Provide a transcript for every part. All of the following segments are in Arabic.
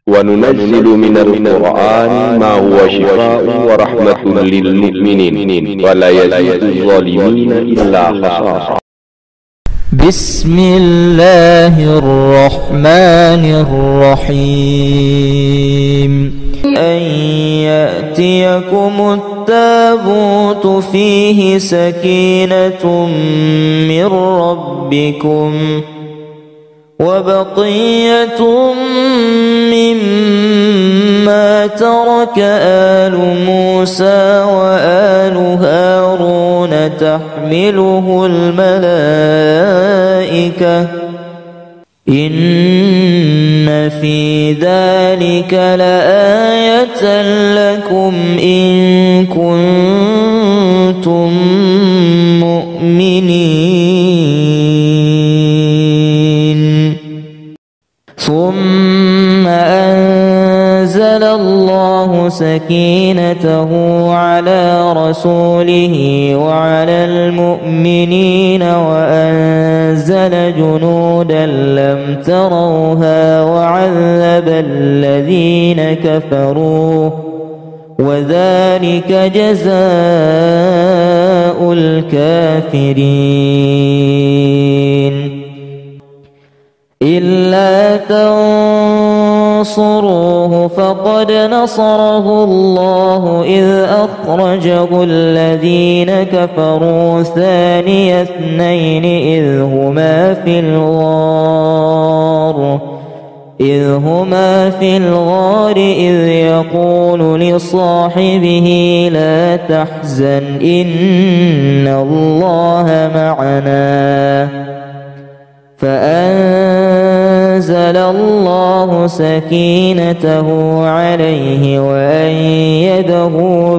وننزل من القرآن ما هو شفاء ورحمة للمؤمنين ولا يزيد الظالمين إلا خسارا. بسم الله الرحمن الرحيم. أن يأتيكم التابوت فيه سكينة من ربكم وبقية مما ترك آل موسى وآل هارون تحمله الملائكة إن في ذلك لآية لكم إن كنتم مؤمنين. ثم أنزل الله سكينته على رسوله وعلى المؤمنين وأنزل جنودا لم تروها وعذب الذين كفروا وذلك جزاء الكافرين. إلا تنصروه فقد نصره الله إذ أخرجه الذين كفروا ثاني اثنين إذ هما في الغار إذ يقول لصاحبه لا تحزن إن الله معنا فأنزل الله سكينته عليه وأيده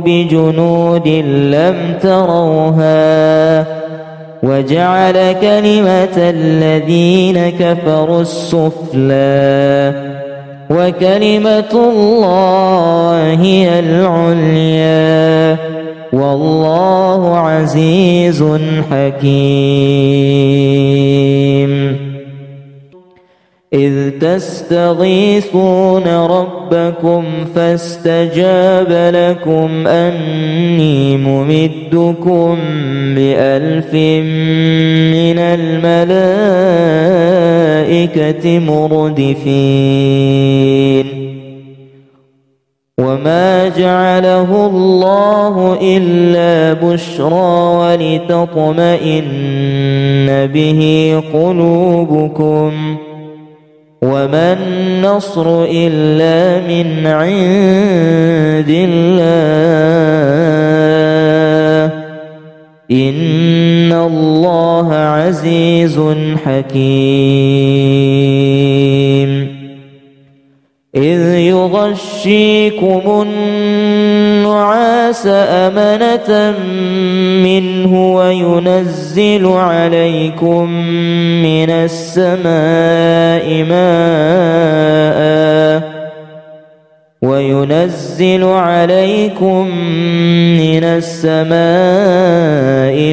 بجنود لم تروها وجعل كلمة الذين كفروا السفلى وكلمة الله هي العليا والله عزيز حكيم. إذ تستغيثون ربكم فاستجاب لكم أني ممدكم ب1000 من الملائكة مردفين. وما جعله الله إلا بشرى ولتطمئن به قلوبكم وما النصر إلا من عند الله إن الله عزيز حكيم. إذ يغشيكم النعاس أمنة منه وينزل عليكم من السماء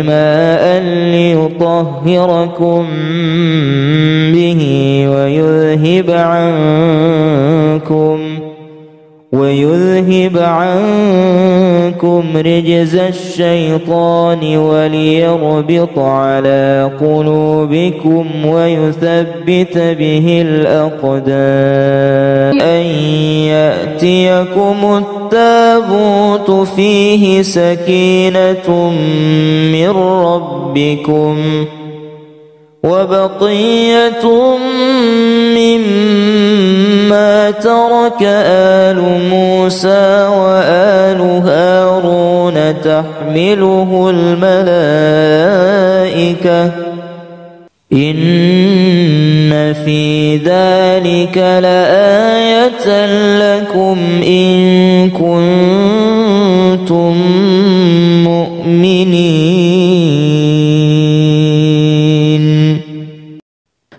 ماء ليطهركم به ويذهب عنكم رجز الشيطان وليربط على قلوبكم ويثبت به الأقدام. أن يأتيكم التابوت فيه سكينة من ربكم وبقية مما ترك آل موسى وآل هارون تحمله الملائكة إن في ذلك لآية لكم إن كنتم مؤمنين.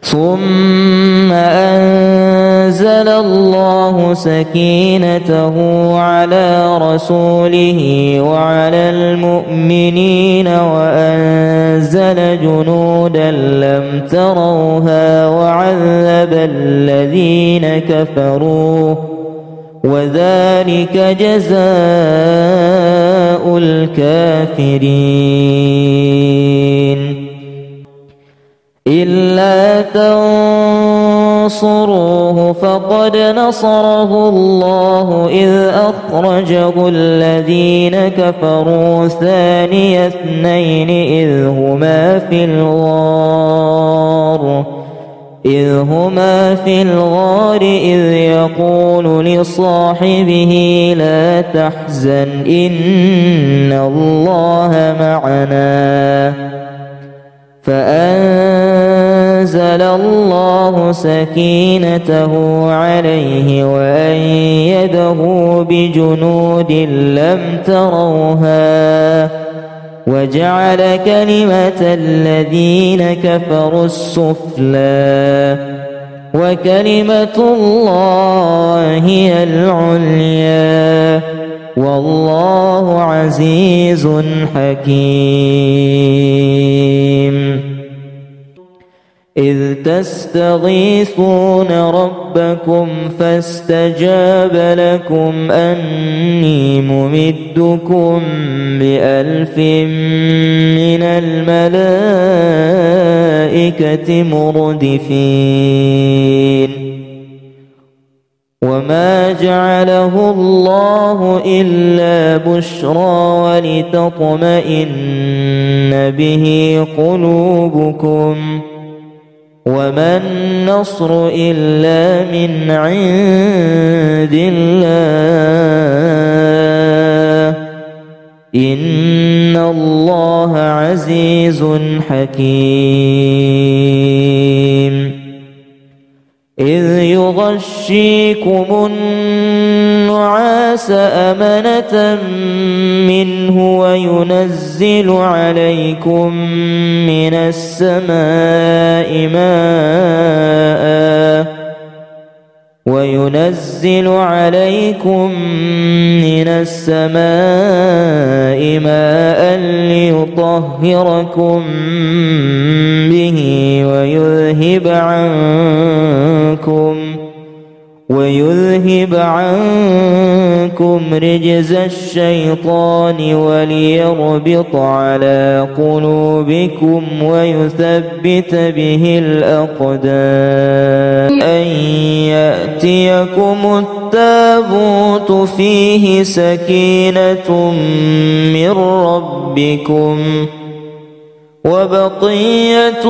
ثم أنزل الله الله سكينته على رسوله وعلى المؤمنين وأنزل جنودا لم تروها وعذب الذين كفروا وذلك جزاء الكافرين إلا تنصروه فقد نصره الله إذ أخرجه الذين كفروا ثاني اثنين إذ هما في الغار إذ يقول لصاحبه لا تحزن إن الله معنا فأنزل الله سكينته عليه وأيده بجنود لم تروها وجعل كلمة الذين كفروا السفلى وكلمة الله هي العليا والله عزيز حكيم إذ تستغيثون ربكم فاستجاب لكم أني ممدكم ب1000 من الملائكة مردفين وما جعله الله إلا بشرى ولتطمئن به قلوبكم وما النصر إلا من عند الله إن الله عزيز حكيم إذ يغشيكم النعاس أمنة منه وينزل عليكم من السماء ماء ليطهركم به ويذهب عنكم رجز الشيطان وليربط على قلوبكم ويثبت به الأقدام أن يأتيكم التابوت فيه سكينة من ربكم وبقية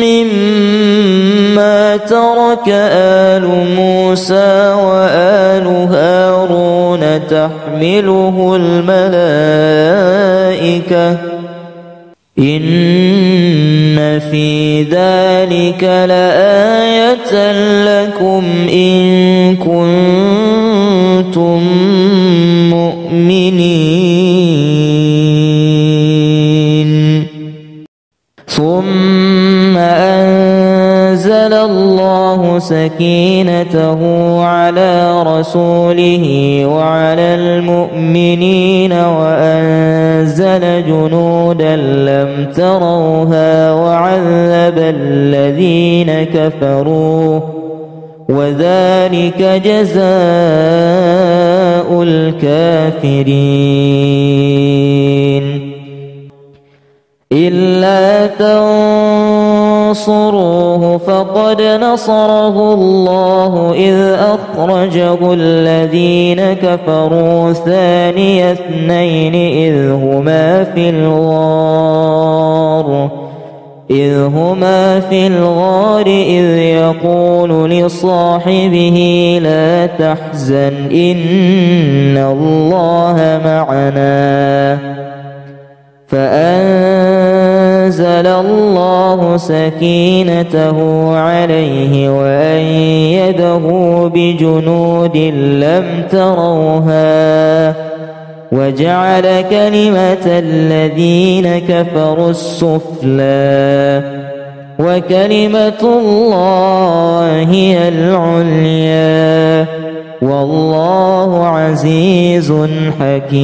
مما ترك آل موسى وآل هارون تحمله الملائكة إن في ذلك لآية لكم إن كنتم مؤمنين ثم أنزل الله سكينته على رسوله وعلى المؤمنين وأنزل جنودا لم تروها وعذب الذين كفروا وذلك جزاء الكافرين إلا تنصروه فقد نصره الله إذ أخرجه الذين كفروا ثاني اثنين إذ هما في الغار إذ يقول لصاحبه لا تحزن إن الله معنا فأنزل الله سكينته عليه وأيده بجنود لم تروها وجعل كلمة الذين كفروا السفلى وكلمة الله هي العليا والله عزيز حكيم.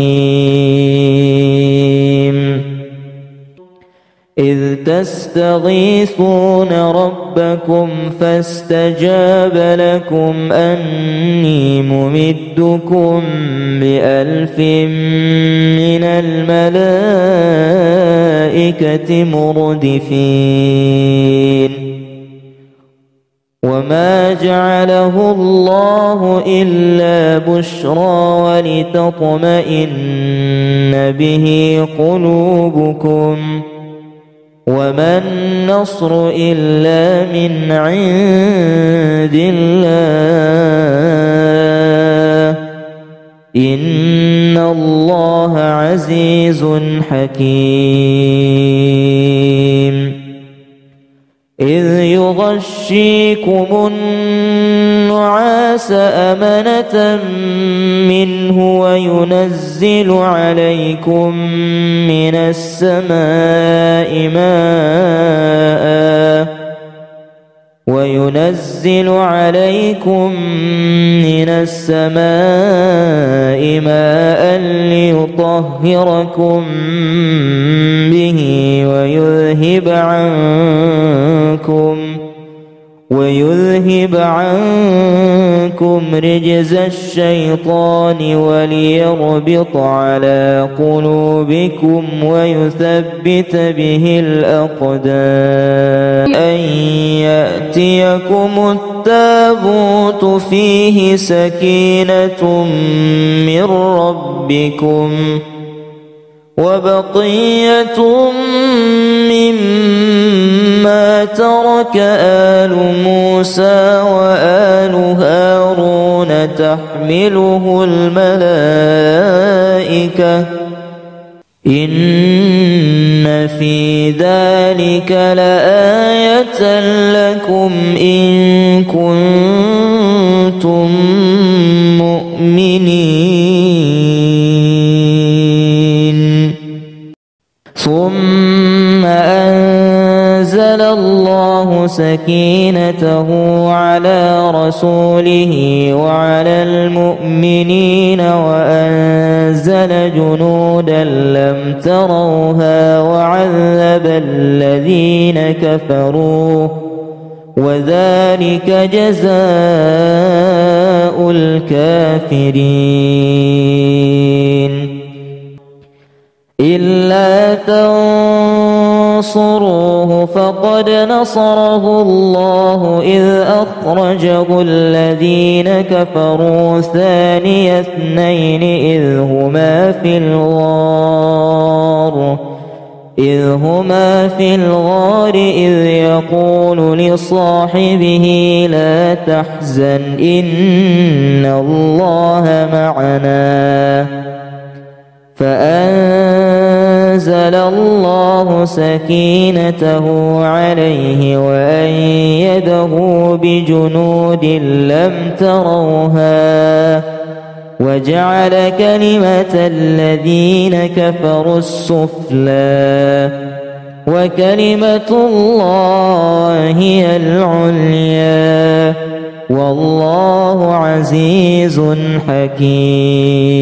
إذ تستغيثون ربكم فاستجاب لكم أني ممدكم ب1000 من الملائكة مردفين. وما جعله الله إلا بشرى ولتطمئن به قلوبكم، وما النصر إلا من عند الله، إن الله عزيز حكيم. إذ يغشيكم النعاس أمنة منه وينزل عليكم من السماء ماء ليطهركم به ويذهب عنكم رجز الشيطان وليربط على قلوبكم ويثبت به الأقدام. أن يأتيكم التابوت فيه سكينة من ربكم وبقية مما ترك آل موسى وآل هارون تحمله الملائكة، إن في ذلك لآية لكم إن كنتم مؤمنين. ثم أنزل الله سكينته على رسوله وعلى المؤمنين وأنزل جنودا لم تروها وعذب الذين كفروا، وذلك جزاء الكافرين. إلا تنصروه فقد نصره الله إذ أخرجه الذين كفروا ثاني اثنين إذ هما في الغار إذ يقول لصاحبه لا تحزن إن الله معنا، فأنزل الله سكينته عليه وأيده بجنود لم تروها وجعل كلمة الذين كفروا السفلى وكلمة الله هي العليا والله عزيز حكيم.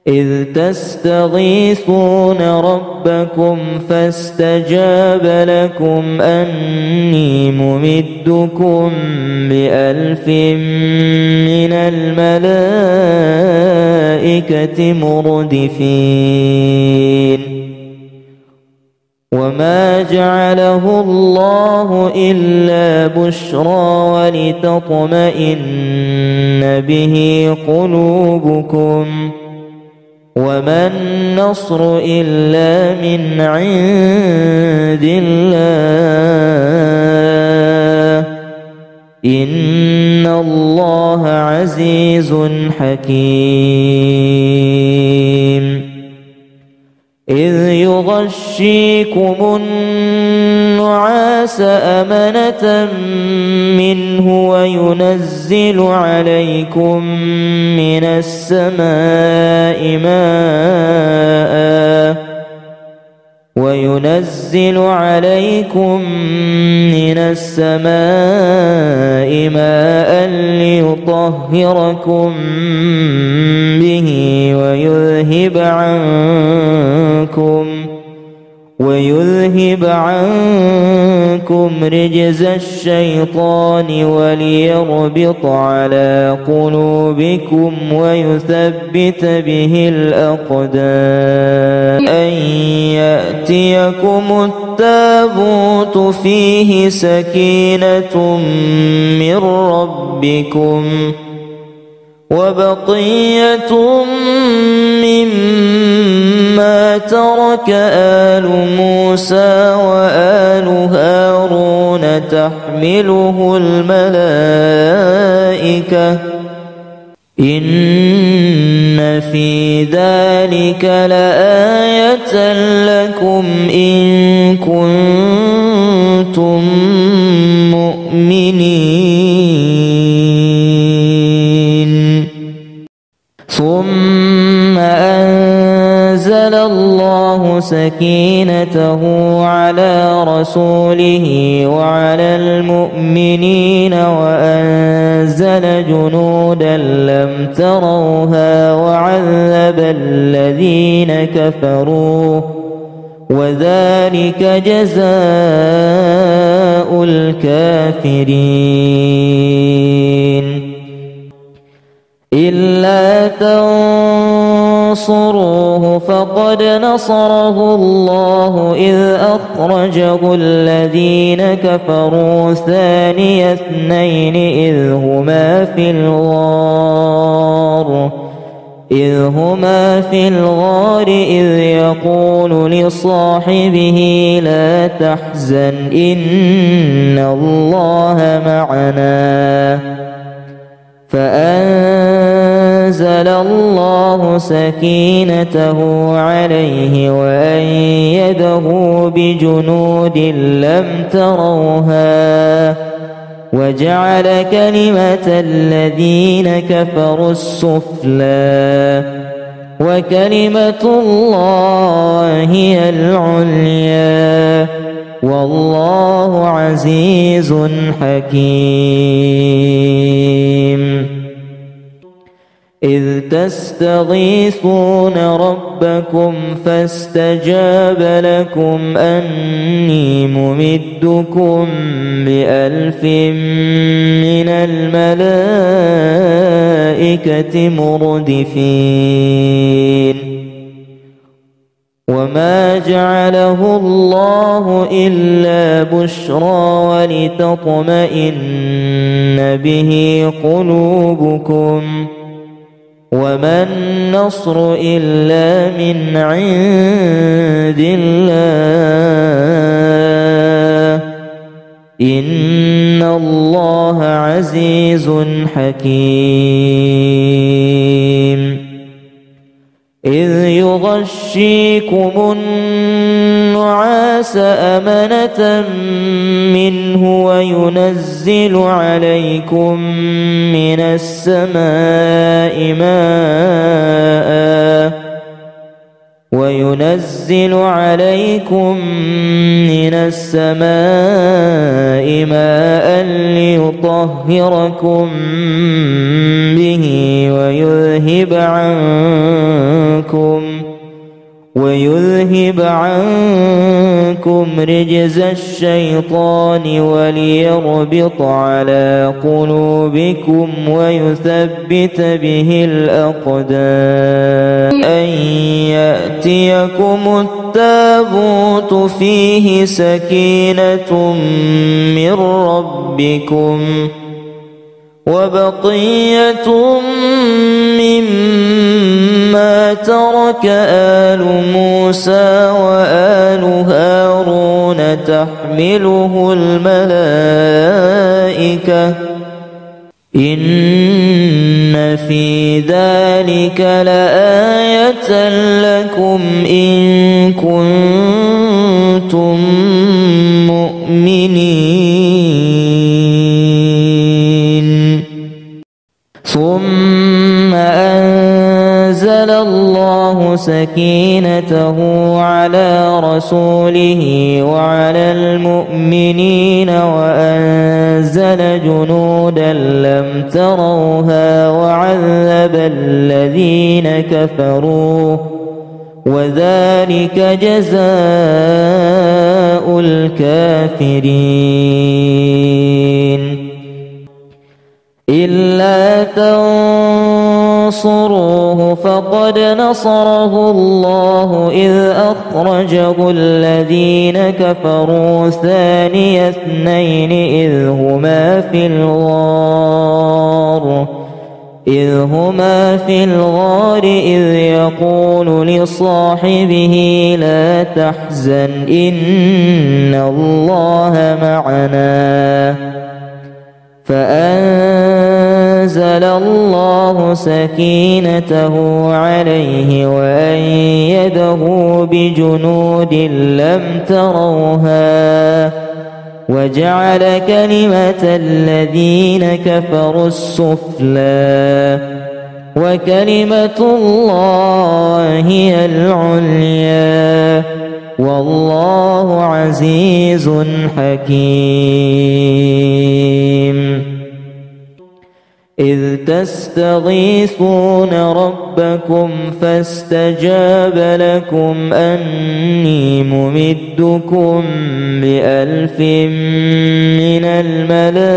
إذ تستغيثون ربكم فاستجاب لكم أني ممدكم ب1000 من الملائكة مردفين. وما جعله الله إلا بشرى ولتطمئن به قلوبكم، وما النصر إلا من عند الله، إن الله عزيز حكيم. إذ يغشيكم النعاس أمنة منه وينزل عليكم من السماء وينزل عليكم من السماء ماء ليطهركم به ويذهب عنكم رجز الشيطان وليربط على قلوبكم ويثبت به الأقدام أن يأتيكم التابوت فيه سكينة من ربكم وبقية مما ترك آل موسى وآل هارون تحمله الملائكة إن في ذلك لآية لكم إن كنتم مؤمنين. ثم أنزل الله سكينته على رسوله وعلى المؤمنين وأنزل جنودا لم تروها وعذب الذين كفروا وذلك جزاء الكافرين. إلا تنصروه فقد نصره الله إذ أخرجه الذين كفروا ثاني اثنين إذ هما في الغار إذ يقول لصاحبه لا تحزن إن الله معنا فأنزل الله سكينته عليه وأيده بجنود لم تروها وجعل كلمة الذين كفروا السفلى وكلمة الله هي العليا والله عزيز حكيم. إذ تستغيثون ربكم فاستجاب لكم أني ممدكم ب1000 من الملائكة مردفين. وما جعله الله إلا بشرى ولتطمئن به قلوبكم وما النصر إلا من عند الله إن الله عزيز حكيم. إذ يغشيكم النعاس أمنة منه وينزل عليكم من السماء ماء ليطهركم به ويذهب عنكم رجز الشيطان وليربط على قلوبكم ويثبت به الأقدام أن يأتيكم التابوت فيه سكينة من ربكم وبقية مما ترك آل موسى وآل هارون تحمله الملائكة إن في ذلك لآية لكم إن كنتم مؤمنين. ثم أنزل الله الله سكينته على رسوله وعلى المؤمنين وأنزل جنودا لم تروها وعذب الذين كفروا وذلك جزاء الكافرين إلا تنصروه فقد نصره الله إذ أخرجه الذين كفروا ثاني اثنين إذ هما في الغار إذ يقول لصاحبه لا تحزن إن الله معنا فأنزل الله سكينته عليه وأيده بجنود لم تروها وجعل كلمة الذين كفروا السفلى وكلمة الله هي العليا والله عزيز حكيم إذ تستغيثون ربكم فاستجاب لكم أني ممدكم ب1000 من الملائكة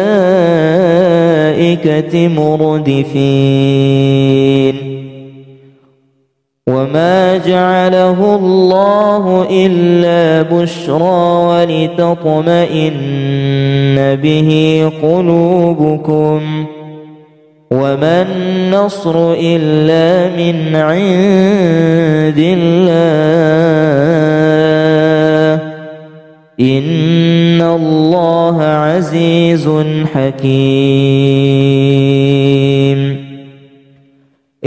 مردفين وما جعله الله إلا بشرى ولتطمئن به قلوبكم وما النصر إلا من عند الله إن الله عزيز حكيم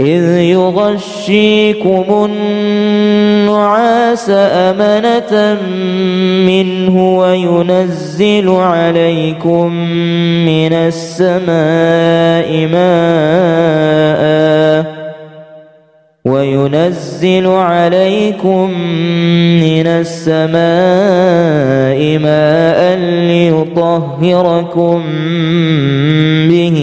إذ يغشيكم النعاس أمنة منه وينزل عليكم من السماء ماء ليطهركم به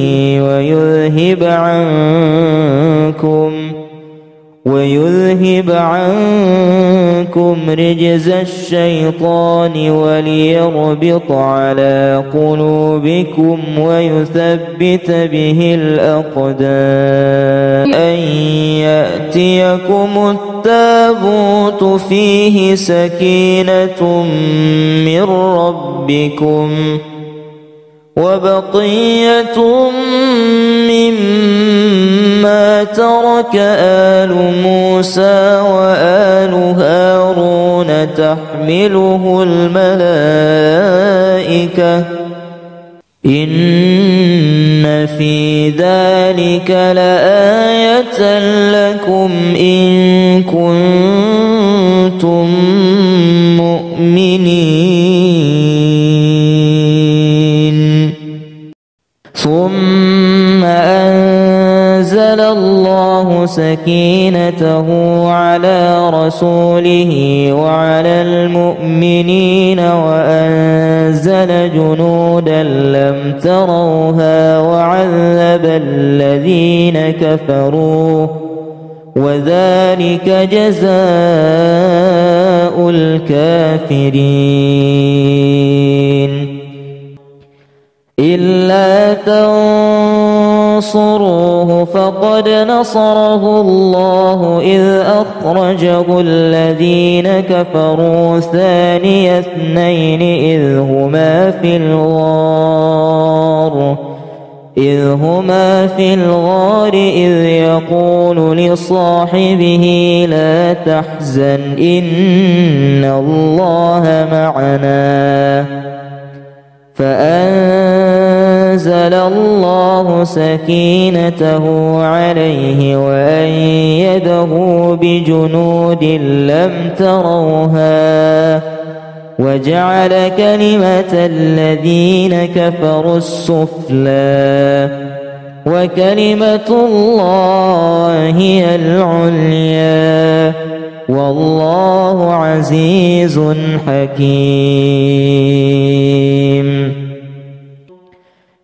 ويذهب عنكم رجز الشيطان وليربط على قلوبكم ويثبت به الأقدام أن يأتيكم التابوت فيه سكينة من ربكم وبقية مما ترك آل موسى وآل هارون تحمله الملائكة إن في ذلك لآية لكم إن كنتم مؤمنين ثم أنزل الله سكينته على رسوله وعلى المؤمنين وأنزل جنودا لم تروها وعذب الذين كفروا وذلك جزاء الكافرين إلا تنصروه فقد نصره الله إذ أخرجه الذين كفروا ثاني اثنين إذ هما في الغار إذ يقول لصاحبه لا تحزن إن الله معنا فأنزل الله سكينته عليه وأيده بجنود لم تروها وجعل كلمة الذين كفروا السفلى وكلمة الله هي العليا والله عزيز حكيم.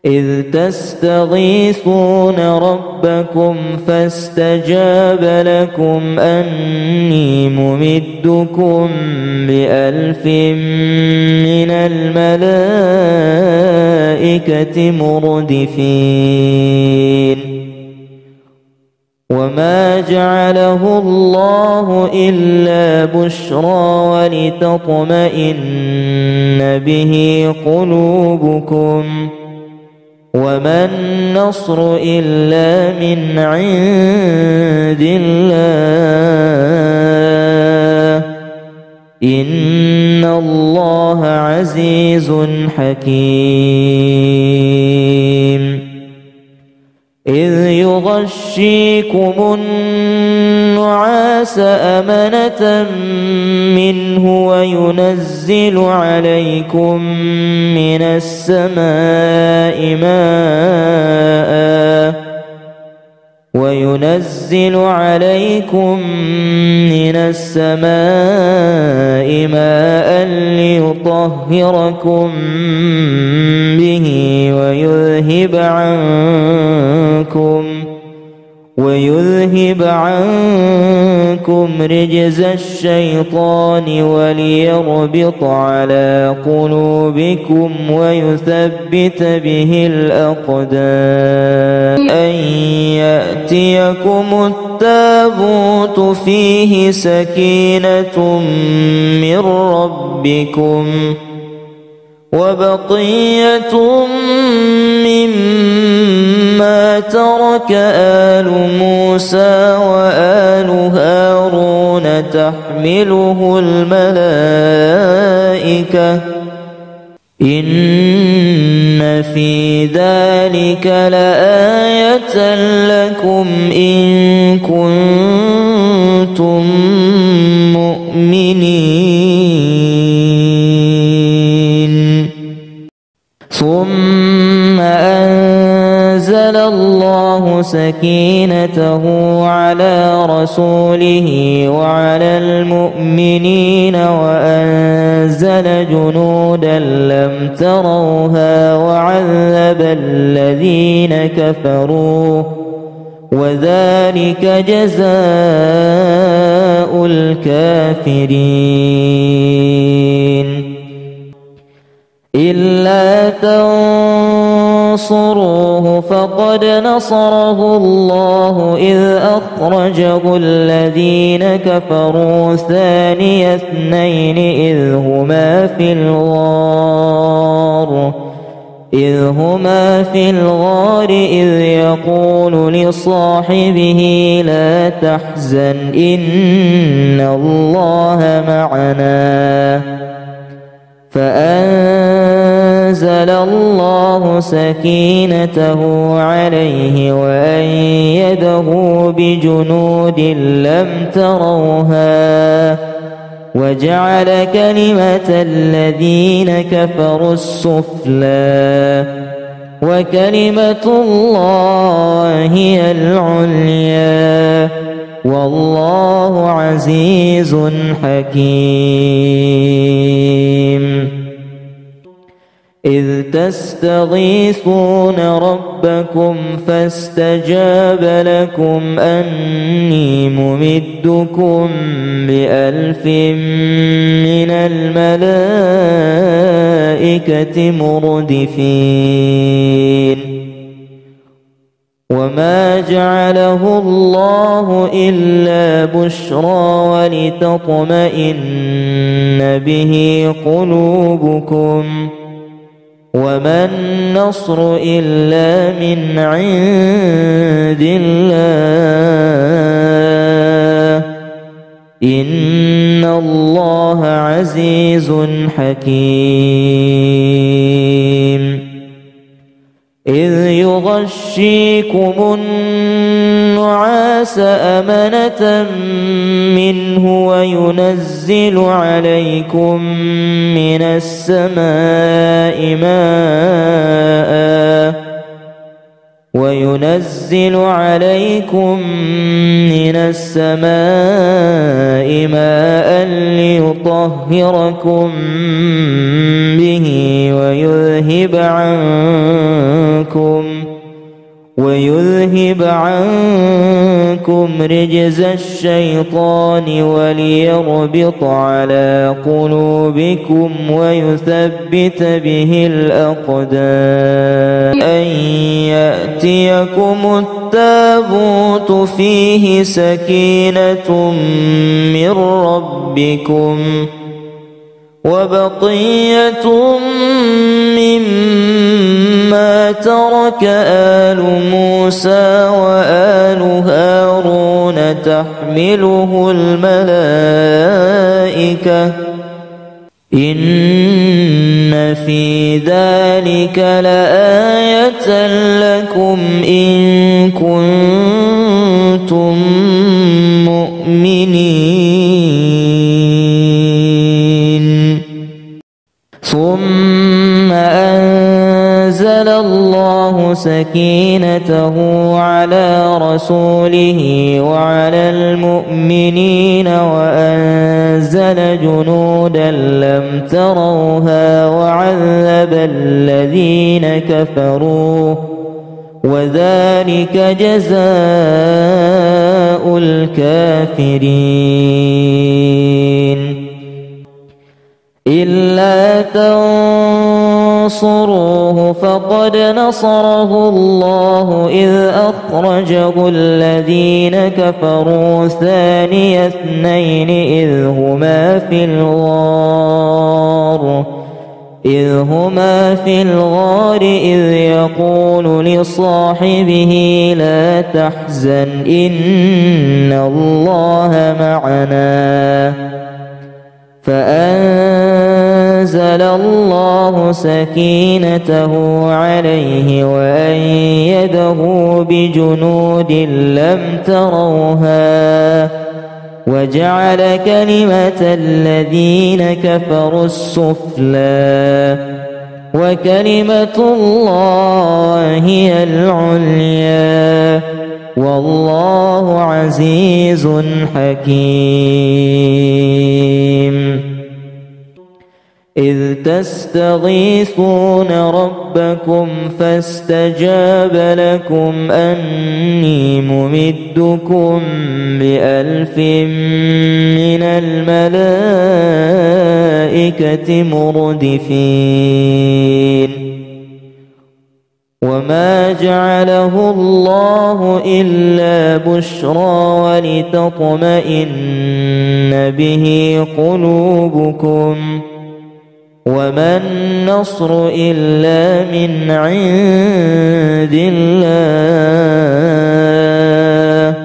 إذ تستغيثون ربكم فاستجاب لكم أني ممدكم ب1000 من الملائكة مردفين. وما جعله الله إلا بشرى ولتطمئن به قلوبكم وما النصر إلا من عند الله إن الله عزيز حكيم. إذ يغشيكم النعاس أمنة منه وينزل عليكم من السماء ماء ليطهركم به ويذهب عنكم رجز الشيطان وليربط على قلوبكم ويثبت به الأقدام. أن يأتيكم التابوت فيه سكينة من ربكم وبقية مما ترك آل موسى وآل هارون تحمله الملائكة إن في ذلك لآية لكم إن كنتم مؤمنين. ثم أنزل الله سكينته على رسوله وعلى المؤمنين وأنزل جنودا لم تروها وعذب الذين كفروا وذلك جزاء الكافرين. إلا تنصروه فقد نصره الله إذ أخرجه الذين كفروا ثاني اثنين إذ هما في الغار إذ يقول لصاحبه لا تحزن إن الله معنا فأنزل الله سكينته عليه وأيده بجنود لم تروها وجعل كلمة الذين كفروا السفلى وكلمة الله هي العليا والله عزيز حكيم. إذ تستغيثون ربكم فاستجاب لكم أني ممدكم ب1000 من الملائكة مردفين. وما جعله الله إلا بشرى ولتطمئن به قلوبكم وما النصر إلا من عند الله إن الله عزيز حكيم. إذ يغشيكم النعاس أمنة منه وينزل عليكم من السماء وينزل عليكم من السماء ماء ليطهركم به ويذهب عنكم رجز الشيطان وليربط على قلوبكم ويثبت به الأقدام أن يأتيكم التابوت فيه سكينة من ربكم وبقية مما ترك آل موسى وآل هارون تحمله الملائكة إن في ذلك لآية لكم إن كنتم مؤمنين. ثم أنزل الله سكينته على رسوله وعلى المؤمنين وأنزل جنودا لم تروها وعذب الذين كفروا وذلك جزاء الكافرين. إلا تنصروه فقد نصره الله إذ أخرجه الذين كفروا ثاني اثنين إذ هما في الغار إذ يقول لصاحبه لا تحزن إن الله معنا فأنزل الله سكينته عليه وأيده بجنود لم تروها وجعل كلمة الذين كفروا السفلى وكلمة الله هي العليا والله عزيز حكيم. إذ تستغيثون ربكم فاستجاب لكم أني ممدكم ب1000 من الملائكة مردفين. وما جعله الله إلا بشرى ولتطمئن به قلوبكم وما النصر إلا من عند الله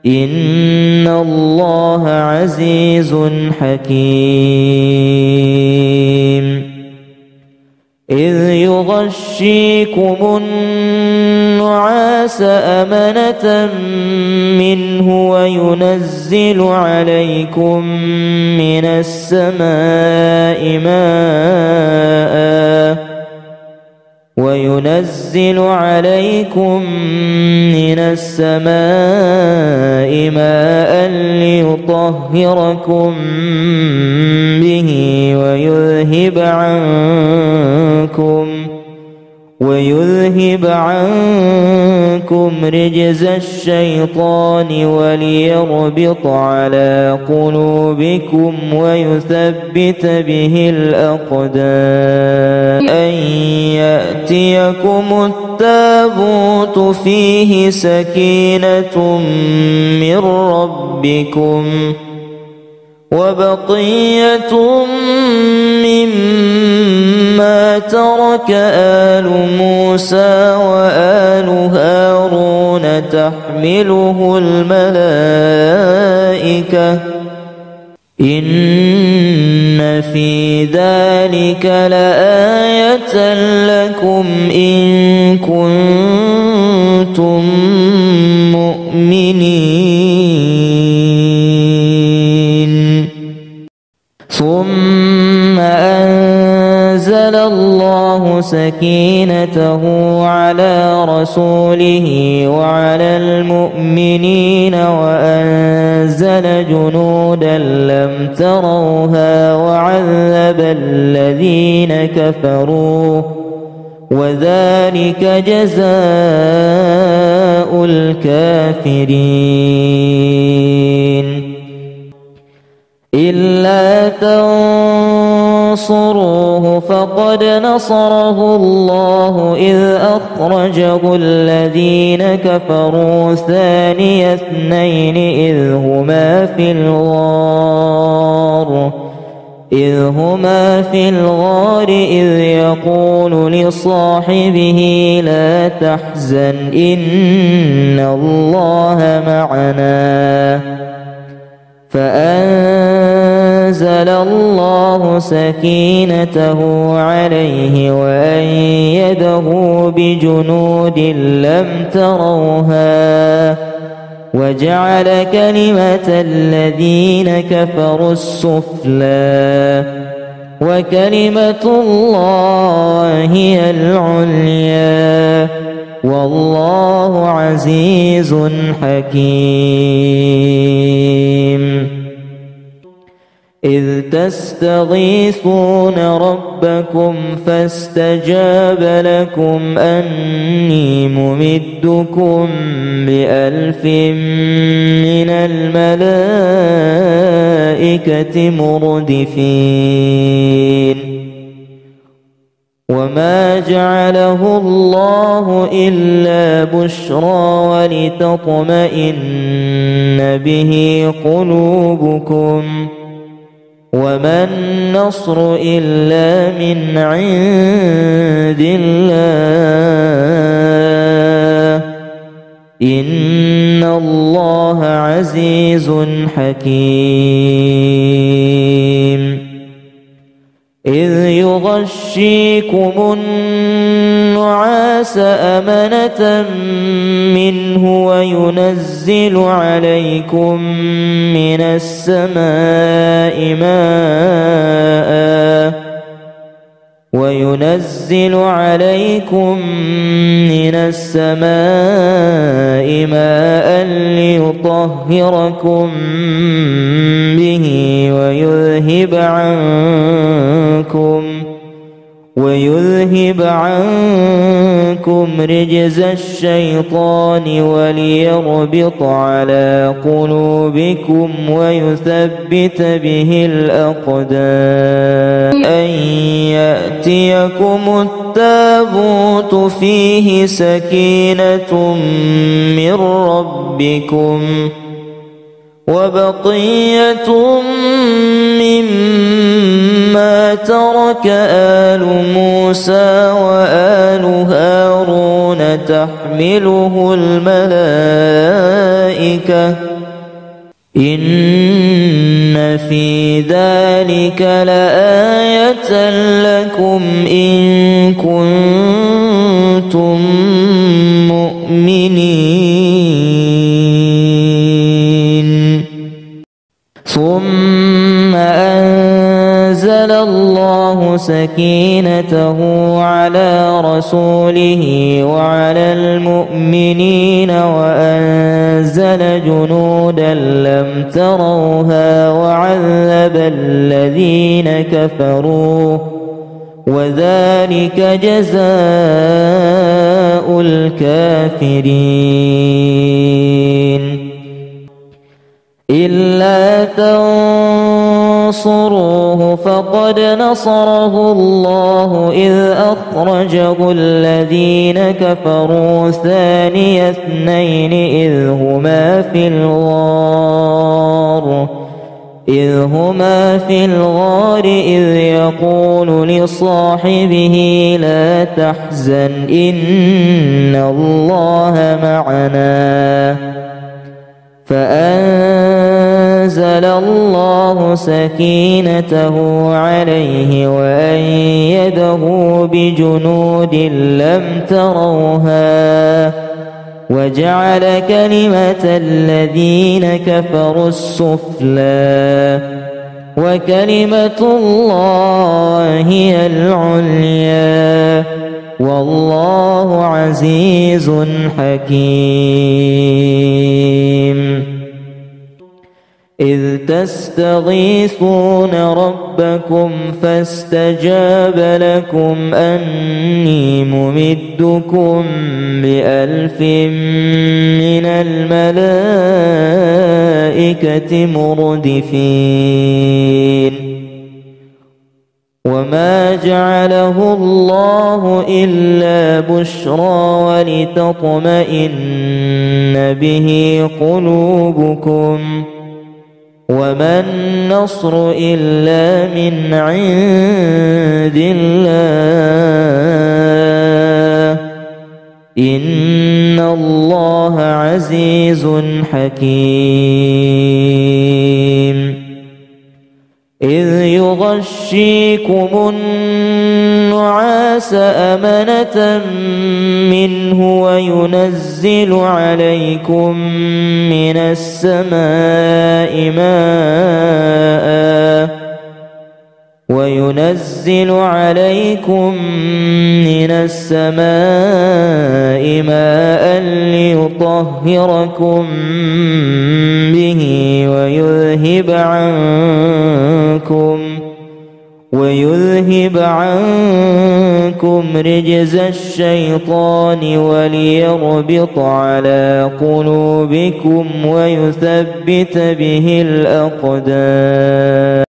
إن الله عزيز حكيم. إذ يغشيكم النعاس أمنة منه وينزل عليكم من السماء ماء ليطهركم به ويذهب عنكم رجز الشيطان وليربط على قلوبكم ويثبت به الأقدام أن يأتيكم التابوت فيه سكينة من ربكم وبقية مما ترك آل موسى وآل هارون تحمله الملائكة إن في ذلك لآية لكم إن كنتم مؤمنين. ثم أنزل الله سكينته على رسوله وعلى المؤمنين وأنزل جنودا لم تروها وعذب الذين كفروا وذلك جزاء الكافرين. إلا تنصروه فقد نصره الله إذ أخرجه الذين كفروا ثاني اثنين إذ هما في الغار إذ يقول لصاحبه لا تحزن إن الله معنا فأنزل الله سكينته عليه وأيده بجنود لم تروها وجعل كلمة الذين كفروا السفلى وكلمة الله هي العليا والله عزيز حكيم. إذ تستغيثون ربكم فاستجاب لكم أني ممدكم ب1000 من الملائكة مردفين. وما جعله الله إلا بشرى ولتطمئن به قلوبكم وما النصر إلا من عند الله إن الله عزيز حكيم. إذ يغشيكم النعاس أمنة منه وينزل عليكم من السماء ماء ليطهركم به ويذهب عنكم رجز الشيطان وليربط على قلوبكم ويثبت به الأقدام. أن يأتيكم التابوت فيه سكينة من ربكم وبقية مما ترك آل موسى وآل هارون تحمله الملائكة إن في ذلك لآية لكم إن كنتم مؤمنين. ثم أنزل الله سكينته على رسوله وعلى المؤمنين وأنزل جنودا لم تروها وعذب الذين كفروا وذلك جزاء الكافرين. إلا تنصروه فقد نصره الله إذ أخرجه الذين كفروا ثاني اثنين إذ هما في الغار إذ يقول لصاحبه لا تحزن إن الله معنا فأنزل الله سكينته عليه وأيده بجنود لم تروها وجعل كلمة الذين كفروا السفلى وكلمة الله هي العليا والله عزيز حكيم. إذ تستغيثون ربكم فاستجاب لكم أني ممدكم ب1000 من الملائكة مردفين. وما جعله الله إلا بشرى ولتطمئن به قلوبكم، وما النصر إلا من عند الله، إن الله عزيز حكيم. إذ يغشيكم النعاس أمنة منه وينزل عليكم من السماء ماء ليطهركم به ويذهب عنكم رجز الشيطان وليربط على قلوبكم ويثبت به الأقدام.